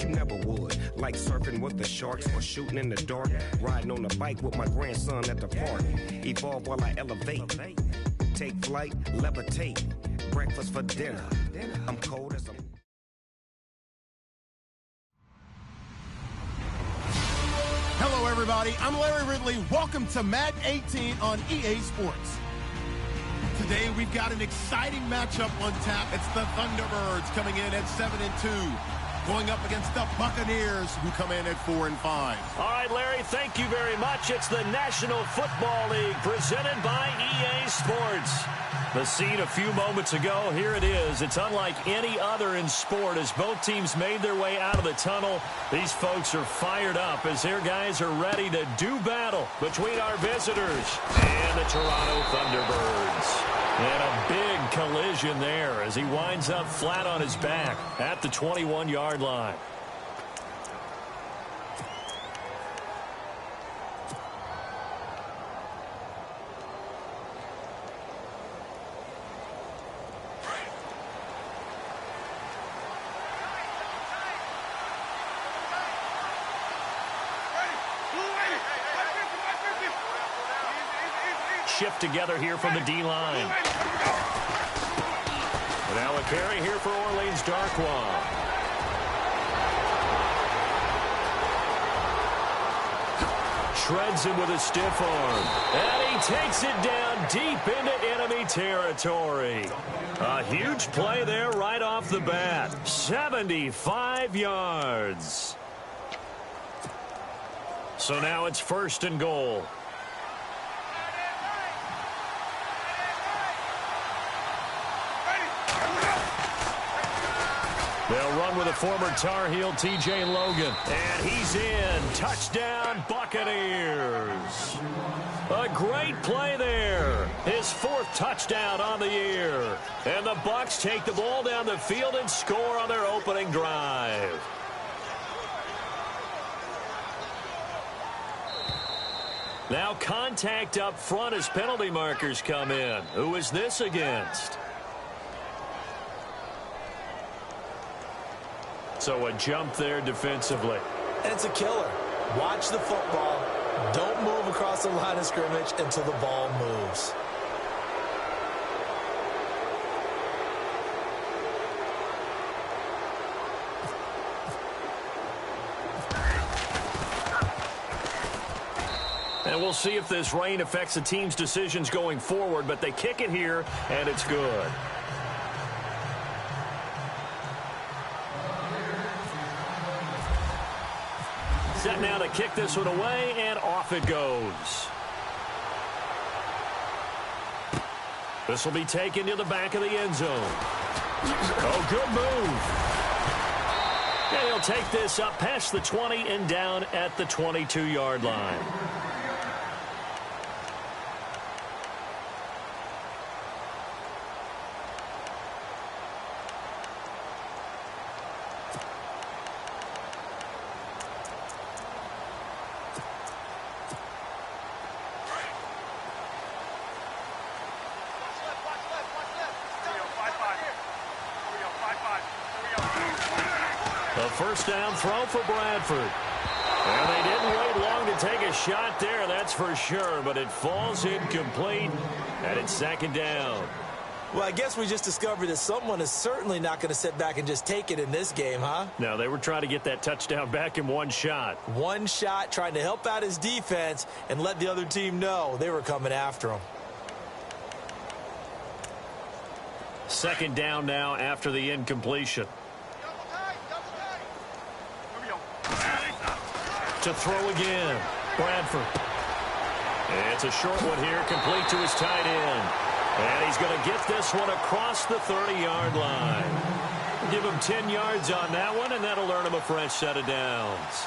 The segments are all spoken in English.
you never would. Like surfing with the sharks or shooting in the dark. Riding on a bike with my grandson at the park. Evolve while I elevate. Take flight, levitate. Breakfast for dinner. I'm cold as a... Hello, everybody. I'm Larry Ridley. Welcome to Madden 18 on EA Sports. Today, we've got an exciting matchup on tap. It's the Thunderbirds coming in at 7-2, going up against the Buccaneers, who come in at 4-5. All right, Larry, thank you very much. It's the National Football League presented by EA Sports. The scene a few moments ago, here it is. It's unlike any other in sport as both teams made their way out of the tunnel. These folks are fired up as their guys are ready to do battle between our visitors and the Toronto Thunderbirds. And a big collision there as he winds up flat on his back at the 21-yard line. Shift together here from the D-line. Now a carry here for Orleans Darkwa. Shreds him with a stiff arm. And he takes it down deep into enemy territory. A huge play there right off the bat. 75 yards. So now it's 1st and goal. They'll run with a former Tar Heel, TJ Logan. And he's in. Touchdown, Buccaneers. A great play there. His 4th touchdown on the year. And the Bucs take the ball down the field and score on their opening drive. Now contact up front as penalty markers come in. Who is this against? So a jump there defensively. And it's a killer. Watch the football. Don't move across the line of scrimmage until the ball moves. And we'll see if this rain affects the team's decisions going forward, but they kick it here, and it's good. Set now to kick this one away, and off it goes. This will be taken to the back of the end zone. Oh, good move. And he'll take this up past the 20 and down at the 22-yard line. A first down throw for Bradford. And they didn't wait long to take a shot there, that's for sure, but it falls incomplete, and it's 2nd down. Well, I guess we just discovered that someone is certainly not going to sit back and just take it in this game, huh? No, they were trying to get that touchdown back in one shot. One shot, trying to help out his defense and let the other team know they were coming after him. 2nd down now after the incompletion. To throw again, Bradford. It's a short one here, complete to his tight end. And he's going to get this one across the 30-yard line. Give him 10 yards on that one, and that'll earn him a fresh set of downs.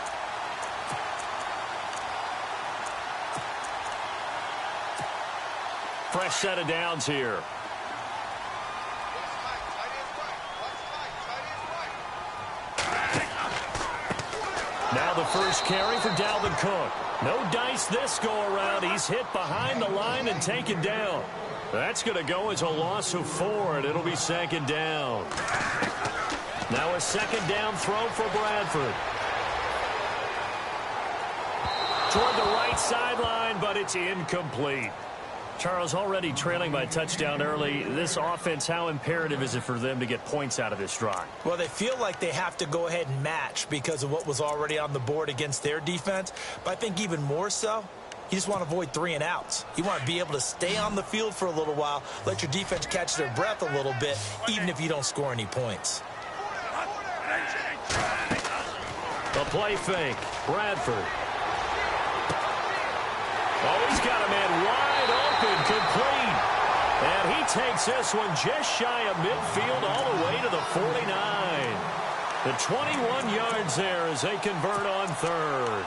Fresh set of downs here. Now the first carry for Dalvin Cook. No dice this go-around. He's hit behind the line and taken down. That's going to go as a loss of 4, and it'll be 2nd down. Now a second down throw for Bradford. Toward the right sideline, but it's incomplete. Charles, already trailing by a touchdown early. This offense, how imperative is it for them to get points out of this drive? Well, they feel like they have to go ahead and match because of what was already on the board against their defense. But I think even more so, you just want to avoid 3 and outs. You want to be able to stay on the field for a little while, let your defense catch their breath a little bit, even if you don't score any points. The play fake. Bradford. Oh, he's got a man wide open, complete. And he takes this one just shy of midfield all the way to the 49. The 21 yards there as they convert on third.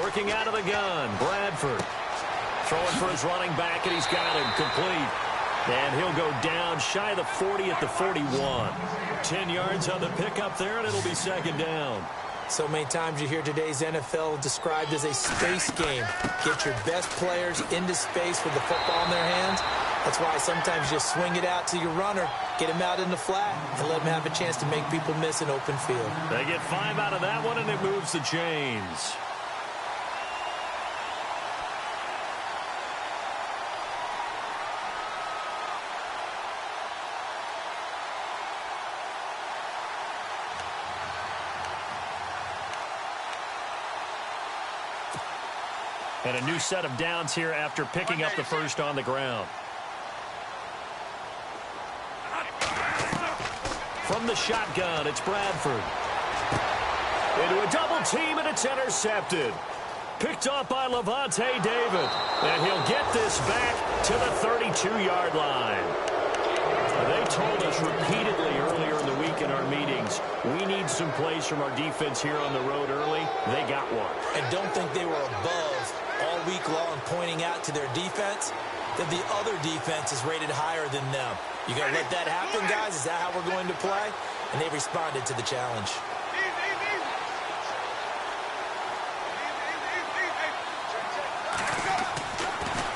Working out of the gun, Bradford. Throwing for his running back, and he's got him complete. And he'll go down shy of the 40 at the 41. 10 yards on the pickup there, and it'll be second down. So many times you hear today's NFL described as a space game. Get your best players into space with the football in their hands. That's why sometimes you swing it out to your runner, get him out in the flat, and let him have a chance to make people miss an open field. They get 5 out of that one, and it moves the chains. And a new set of downs here after picking up the first on the ground. From the shotgun, it's Bradford. Into a double team, and it's intercepted. Picked off by Levante David. And he'll get this back to the 32-yard line. They told us repeatedly earlier in the week in our meetings, we need some plays from our defense here on the road early. They got one. And don't think they were above all week long pointing out to their defense that the other defense is rated higher than them. You got to let that happen, guys? Is that how we're going to play? And they responded to the challenge.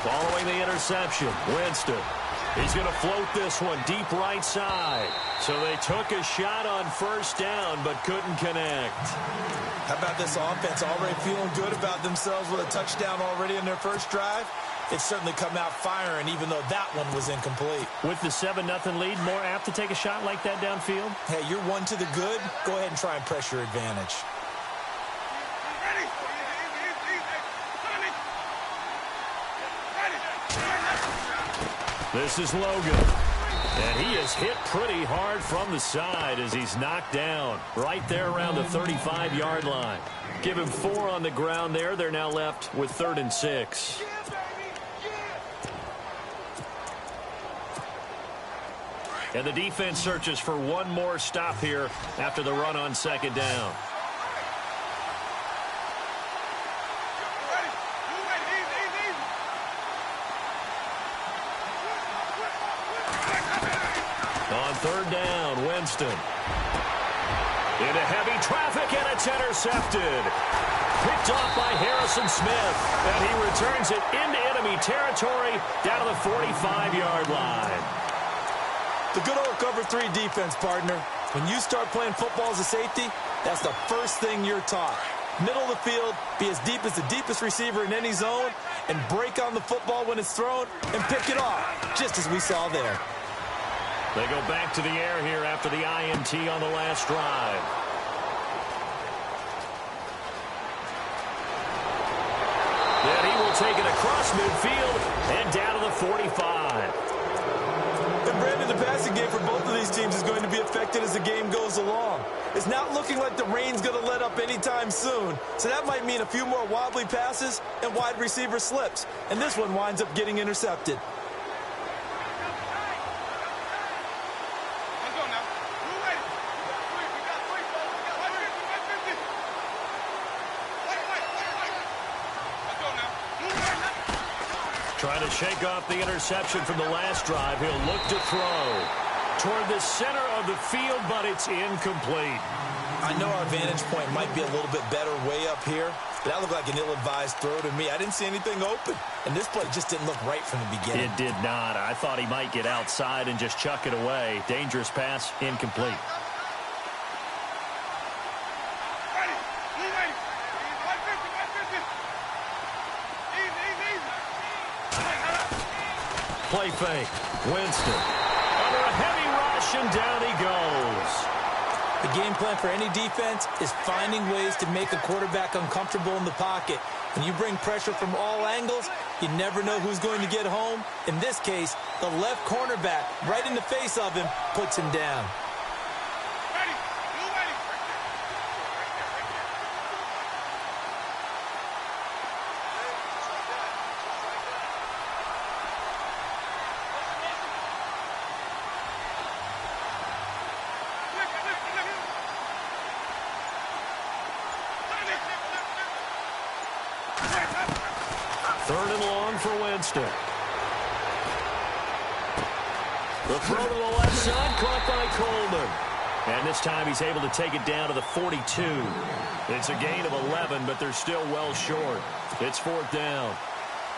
Following the interception, Winston. He's going to float this one deep right side. So they took a shot on first down but couldn't connect. How about this offense already feeling good about themselves with a touchdown already in their first drive? It's certainly come out firing even though that one was incomplete. With the 7-0 lead, more apt to take a shot like that downfield? Hey, you're one to the good. Go ahead and try and press your advantage. This is Logan. And he is hit pretty hard from the side as he's knocked down right there around the 35-yard line. Give him 4 on the ground there. They're now left with 3rd and 6. And the defense searches for one more stop here after the run on second down. On third down, Winston. Into heavy traffic, and it's intercepted. Picked off by Harrison Smith, and he returns it into enemy territory down to the 45-yard line. The good old cover 3 defense, partner. When you start playing football as a safety, that's the first thing you're taught. Middle of the field, be as deep as the deepest receiver in any zone, and break on the football when it's thrown and pick it off, just as we saw there. They go back to the air here after the INT on the last drive. Then he will take it across midfield and down to the 45. And Brandon, the passing game for both of these teams is going to be affected as the game goes along. It's not looking like the rain's going to let up anytime soon. So that might mean a few more wobbly passes and wide receiver slips. And this one winds up getting intercepted. Trying to shake off the interception from the last drive. He'll look to throw. toward the center of the field, but it's incomplete. I know our vantage point might be a little bit better way up here, but that looked like an ill-advised throw to me. I didn't see anything open, and this play just didn't look right from the beginning. It did not. I thought he might get outside and just chuck it away. Dangerous pass, incomplete. Play fake. Winston. Under a heavy rush, and down he goes. The game plan for any defense is finding ways to make a quarterback uncomfortable in the pocket. When you bring pressure from all angles, you never know who's going to get home. In this case, the left cornerback, right in the face of him, puts him down. Third and long for Winston. The throw to the left side, caught by Coleman. And this time he's able to take it down to the 42. It's a gain of 11, but they're still well short. It's fourth down.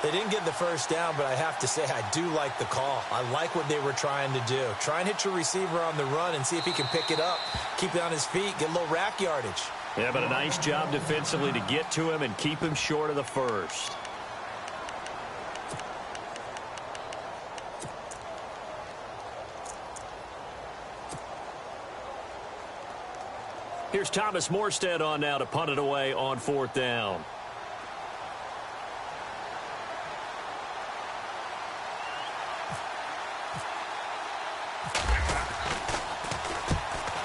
They didn't get the first down, but I have to say I do like the call. I like what they were trying to do. Try and hit your receiver on the run and see if he can pick it up, keep it on his feet, get a little rack yardage. Yeah, but a nice job defensively to get to him and keep him short of the first. Here's Thomas Morstead on now to punt it away on fourth down.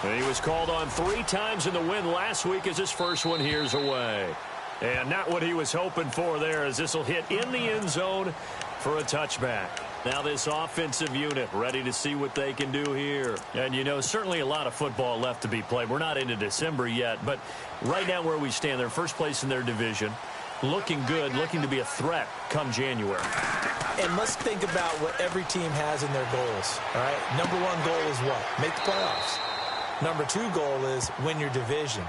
He was called on 3 times in the win last week as his first one here's away. And not what he was hoping for there, as this will hit in the end zone for a touchback. Now this offensive unit ready to see what they can do here. And, you know, certainly a lot of football left to be played. We're not into December yet, but right now where we stand, they're first place in their division. Looking good, looking to be a threat come January. And let's think about what every team has in their goals, all right? Number 1 goal is what? Make the playoffs. Number 2 goal is win your division.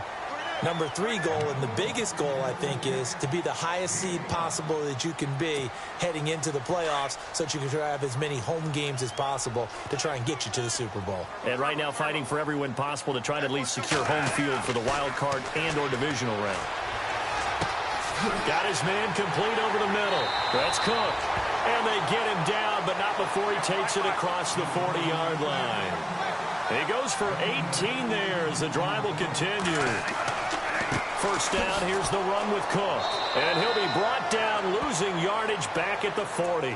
Number 3 goal, and the biggest goal, I think, is to be the highest seed possible that you can be heading into the playoffs so that you can try to have as many home games as possible to try and get you to the Super Bowl. And right now fighting for every win possible to try to at least secure home field for the wild card and or divisional round. Got his man complete over the middle. That's Cook. And they get him down, but not before he takes it across the 40-yard line. He goes for 18 there as the drive will continue. First down, here's the run with Cook. And he'll be brought down, losing yardage back at the 40.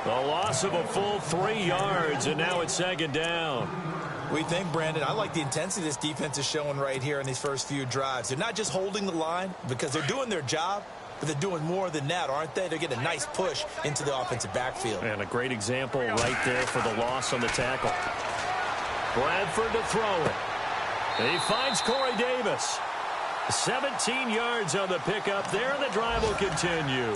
The loss of a full 3 yards, and now it's second down. What do you think, Brandon? I like the intensity this defense is showing right here in these first few drives. They're not just holding the line because they're doing their job, but they're doing more than that, aren't they? They're getting a nice push into the offensive backfield. And a great example right there for the loss on the tackle. Bradford to throw it. And he finds Corey Davis. 17 yards on the pickup there, and the drive will continue.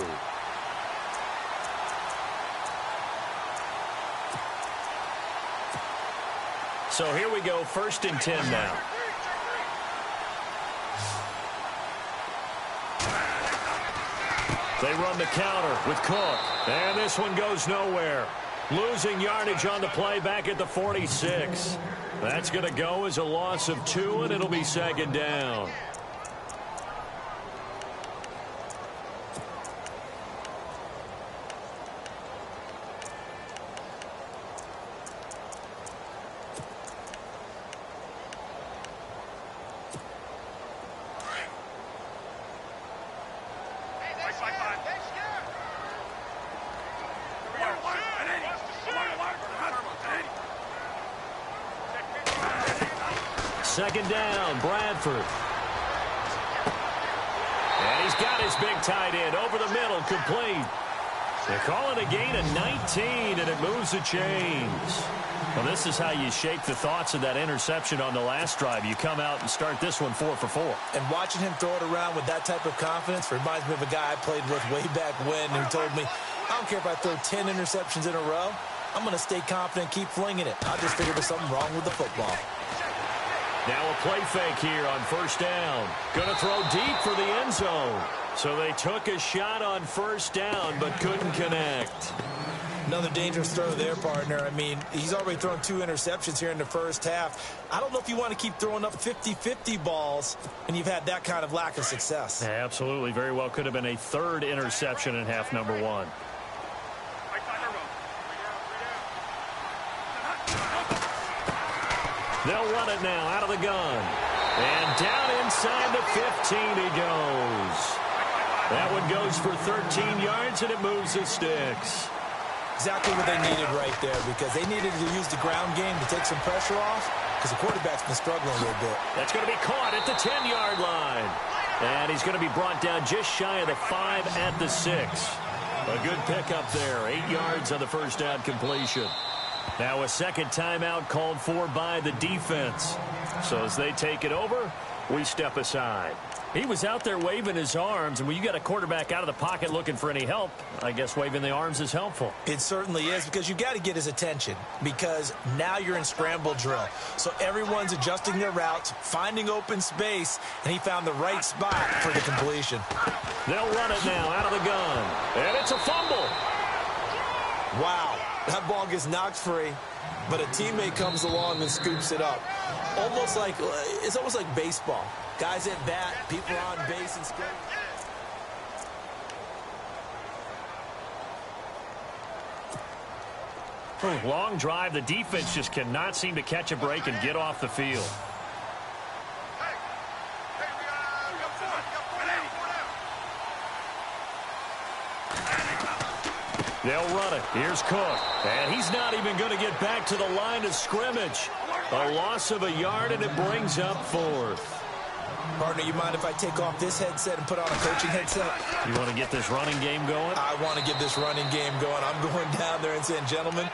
So here we go, 1st and 10 now. They run the counter with Cook, and this one goes nowhere. Losing yardage on the play back at the 46. That's going to go as a loss of 2, and it'll be second down. Second down, Bradford. And he's got his big tight end over the middle, complete. They call it a gain of 19, and it moves the chains. Well, this is how you shake the thoughts of that interception on the last drive. You come out and start this one 4 for 4. And watching him throw it around with that type of confidence reminds me of a guy I played with way back when who told me, I don't care if I throw 10 interceptions in a row. I'm going to stay confident, keep flinging it. I just figured there's something wrong with the football. Now a play fake here on first down. Going to throw deep for the end zone. So they took a shot on first down but couldn't connect. Another dangerous throw there, partner. I mean, he's already thrown 2 interceptions here in the first half. I don't know if you want to keep throwing up 50-50 balls and you've had that kind of lack of success. Absolutely. Very well could have been a 3rd interception in half number 1. They'll run it now out of the gun. And down inside the 15 he goes. That one goes for 13 yards, and it moves the sticks. Exactly what they needed right there, because they needed to use the ground game to take some pressure off, because the quarterback's been struggling a little bit. That's going to be caught at the 10-yard line. And he's going to be brought down just shy of the 5 at the 6. A good pickup there. 8 yards on the first down completion. Now a second timeout called for by the defense. So as they take it over, we step aside. He was out there waving his arms, and when you got a quarterback out of the pocket looking for any help, I guess waving the arms is helpful. It certainly is, because you got to get his attention, because now you're in scramble drill. So everyone's adjusting their routes, finding open space, and he found the right spot for the completion. They'll run it now out of the gun, and it's a fumble. Wow, that ball gets knocked free, but a teammate comes along and scoops it up. It's almost like baseball. Guys at bat, people on base and score. Long drive. The defense just cannot seem to catch a break and get off the field. They'll run it. Here's Cook. And he's not even going to get back to the line of scrimmage. A loss of a yard, and it brings up 4th. Partner, you mind if I take off this headset and put on a coaching headset? You want to get this running game going? I want to get this running game going. I'm going down there and saying, gentlemen,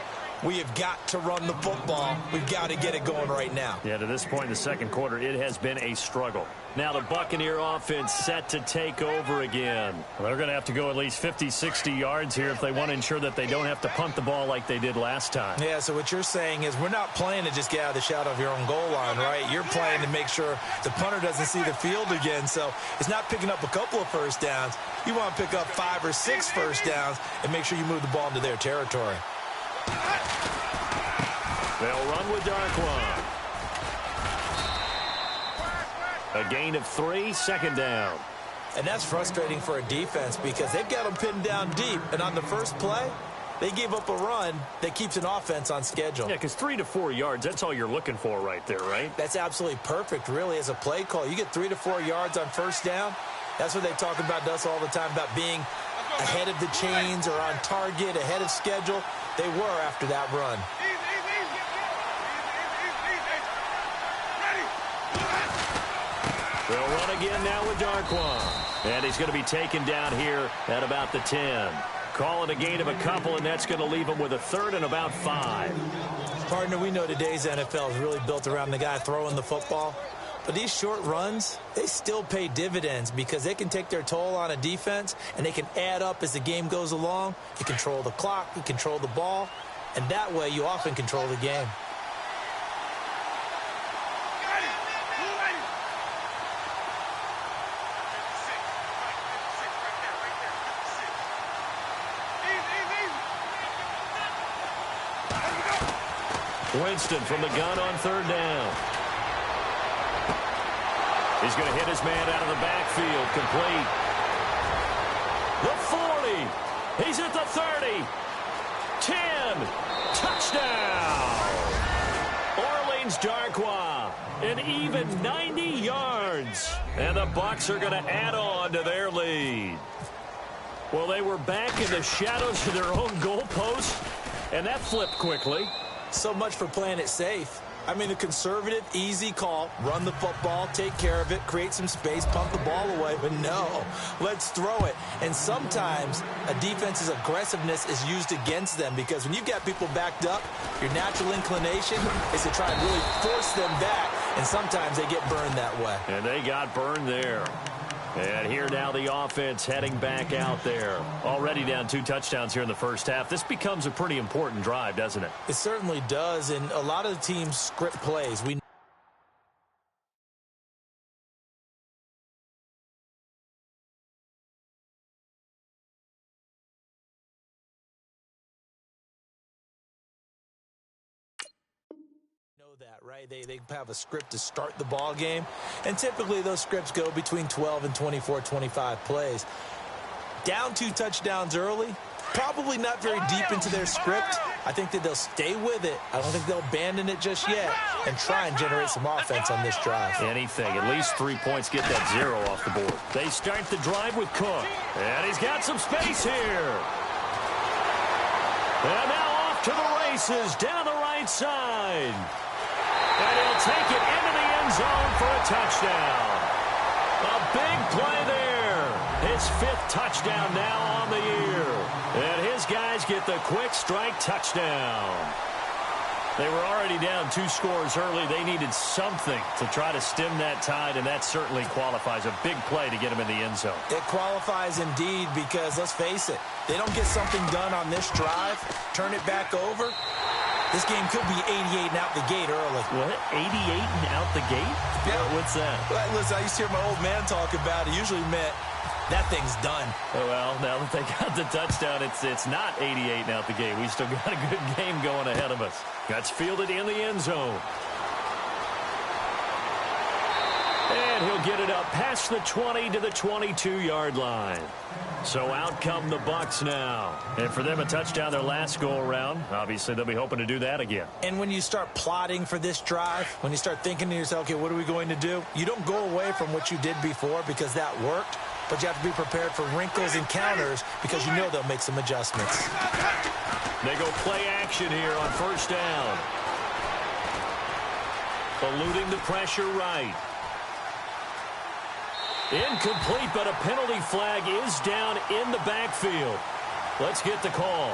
we have got to run the football. We've got to get it going right now. Yeah, to this point in the second quarter, it has been a struggle. Now the Buccaneer offense set to take over again. Well, they're going to have to go at least 50, 60 yards here if they want to ensure that they don't have to punt the ball like they did last time. Yeah, so what you're saying is we're not playing to just get out of the shadow of your own goal line, right? You're playing to make sure the punter doesn't see the field again. So it's not picking up a couple of first downs. You want to pick up 5 or 6 first downs and make sure you move the ball into their territory. They'll run with Darkwan. A gain of 3, second down. And that's frustrating for a defense because they've got them pinned down deep. And on the first play, they gave up a run that keeps an offense on schedule. Yeah, because 3 to 4 yards, that's all you're looking for right there, right? That's absolutely perfect, really, as a play call. You get 3 to 4 yards on first down. That's what they talk about to us all the time, about being ahead of the chains or on target, ahead of schedule. They were after that run. They'll run again now with Darkwan. And he's going to be taken down here at about the 10. Call it a gain of a couple, and that's going to leave him with a 3rd and about 5. Partner, we know today's NFL is really built around the guy throwing the football. But these short runs, they still pay dividends because they can take their toll on a defense, and they can add up as the game goes along. You control the clock, you control the ball, and that way you often control the game. Winston from the gun on 3rd down. He's going to hit his man out of the backfield, complete. The 40. He's at the 30. 10. Touchdown. Orleans Darkwa. An even 90 yards. And the Bucs are going to add on to their lead. Well, they were back in the shadows of their own goalpost, and that flipped quickly. So much for playing it safe. I mean, a conservative, easy call, run the football, take care of it, create some space, pump the ball away. But no, let's throw it. And sometimes a defense's aggressiveness is used against them because when you've got people backed up, your natural inclination is to try and really force them back, and sometimes they get burned that way. And they got burned there. And here now the offense heading back out there. Already down 2 touchdowns here in the first half. This becomes a pretty important drive, doesn't it? It certainly does, and a lot of the teams script plays. We that, right? They have a script to start the ball game, and typically those scripts go between 12 and 24, 25 plays. Down 2 touchdowns early, probably not very deep into their script. I think that they'll stay with it. I don't think they'll abandon it just yet and try and generate some offense on this drive. Anything, at least 3 points, get that 0 off the board. They start the drive with Cook, and he's got some space here. And now off to the races down the right side. And he'll take it into the end zone for a touchdown. A big play there. His 5th touchdown now on the year. And his guys get the quick strike touchdown. They were already down 2 scores early. They needed something to try to stem that tide, and that certainly qualifies. A big play to get him in the end zone. It qualifies indeed because, let's face it, they don't get something done on this drive, turn it back over. This game could be 88 and out the gate early. What? 88 and out the gate? Yeah. What's that? Well, listen, I used to hear my old man talk about it. Usually meant that thing's done. Oh, well, now that they got the touchdown, it's not 88 and out the gate. We still got a good game going ahead of us. That's fielded in the end zone. And he'll get it up past the 20 to the 22-yard line. So out come the Bucs now. And for them, a touchdown their last go-around. Obviously, they'll be hoping to do that again. And when you start plotting for this drive, when you start thinking to yourself, okay, what are we going to do? You don't go away from what you did before because that worked, but you have to be prepared for wrinkles and counters because you know they'll make some adjustments. They go play action here on first down. Eluding the pressure right. Incomplete, but a penalty flag is down in the backfield. Let's get the call.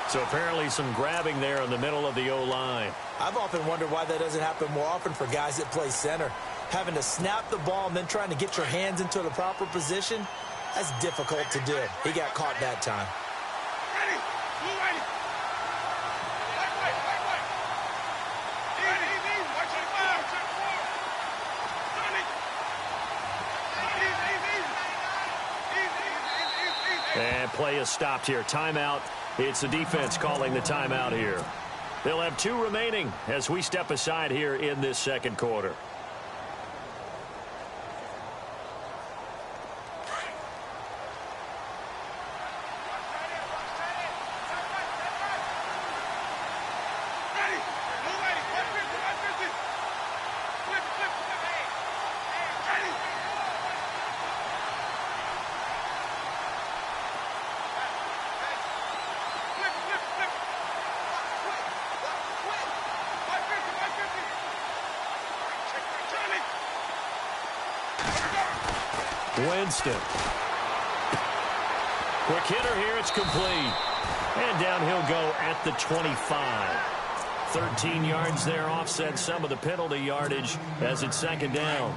So apparently some grabbing there in the middle of the O-line. I've often wondered why that doesn't happen more often for guys that play center. Having to snap the ball and then trying to get your hands into the proper position, that's difficult to do. He got caught that time. And play is stopped here. Timeout. It's the defense calling the timeout here. They'll have 2 remaining as we step aside here in this second quarter. Winston. Quick hitter here. It's complete. And down he'll go at the 25. 13 yards there, offset some of the penalty yardage as it's second down.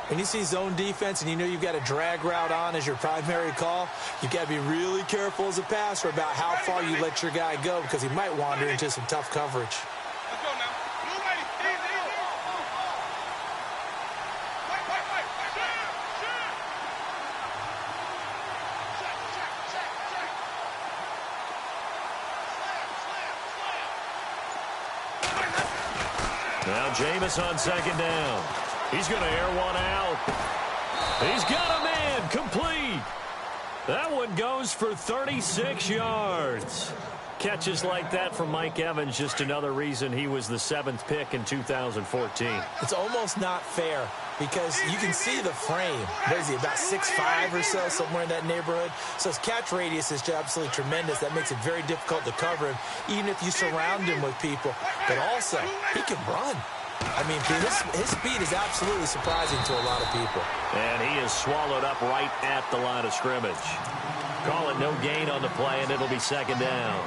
When you see zone defense and you know you've got a drag route on as your primary call, you've got to be really careful as a passer about how far you let your guy go because he might wander into some tough coverage. Now Jameis on second down. He's going to air one out. He's got a man. Complete. That one goes for 36 yards. Catches like that from Mike Evans, just another reason he was the 7th pick in 2014. It's almost not fair because you can see the frame. What is he, about 6'5" or so, somewhere in that neighborhood? So his catch radius is absolutely tremendous. That makes it very difficult to cover him, even if you surround him with people. But also, he can run. I mean, his speed is absolutely surprising to a lot of people. And he is swallowed up right at the line of scrimmage. Call it no gain on the play, and it'll be second down.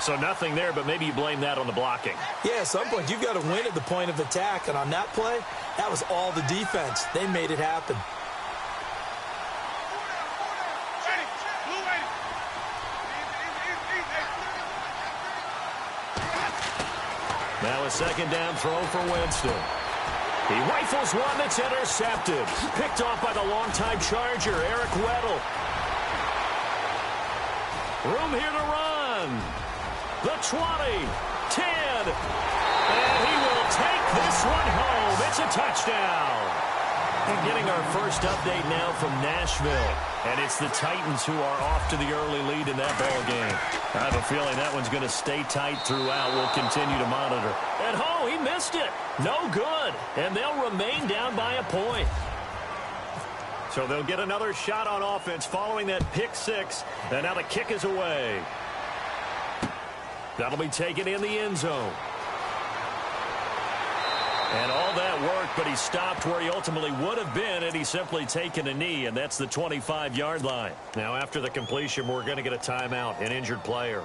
So nothing there, but maybe you blame that on the blocking. Yeah, at some point, you've got to win at the point of attack. And on that play, that was all the defense. They made it happen. Now a second down throw for Winston. He rifles one that's intercepted. Picked off by the longtime Charger, Eric Weddle. Room here to run. The 20, 10. And he will take this one home. It's a touchdown. And getting our first update now from Nashville. And it's the Titans who are off to the early lead in that ball game. I have a feeling that one's going to stay tight throughout. We'll continue to monitor. And oh, he missed it. No good. And they'll remain down by a point. So they'll get another shot on offense following that pick six. And now the kick is away. That'll be taken in the end zone. And all that worked, but he stopped where he ultimately would have been had he simply taken a knee, and that's the 25-yard line. Now, after the completion, we're going to get a timeout, an injured player.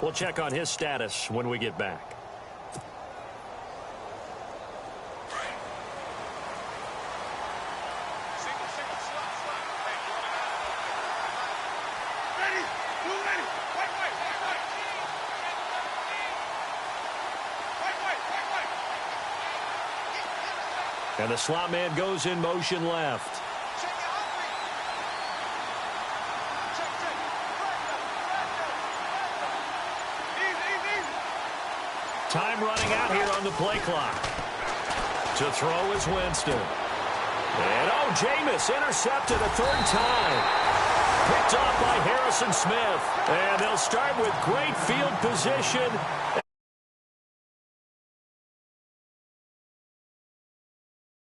We'll check on his status when we get back. And the slot man goes in motion left. Time running out here on the play clock. To throw is Winston. And oh, Jameis intercepted a third time. Picked off by Harrison Smith. And they'll start with great field position.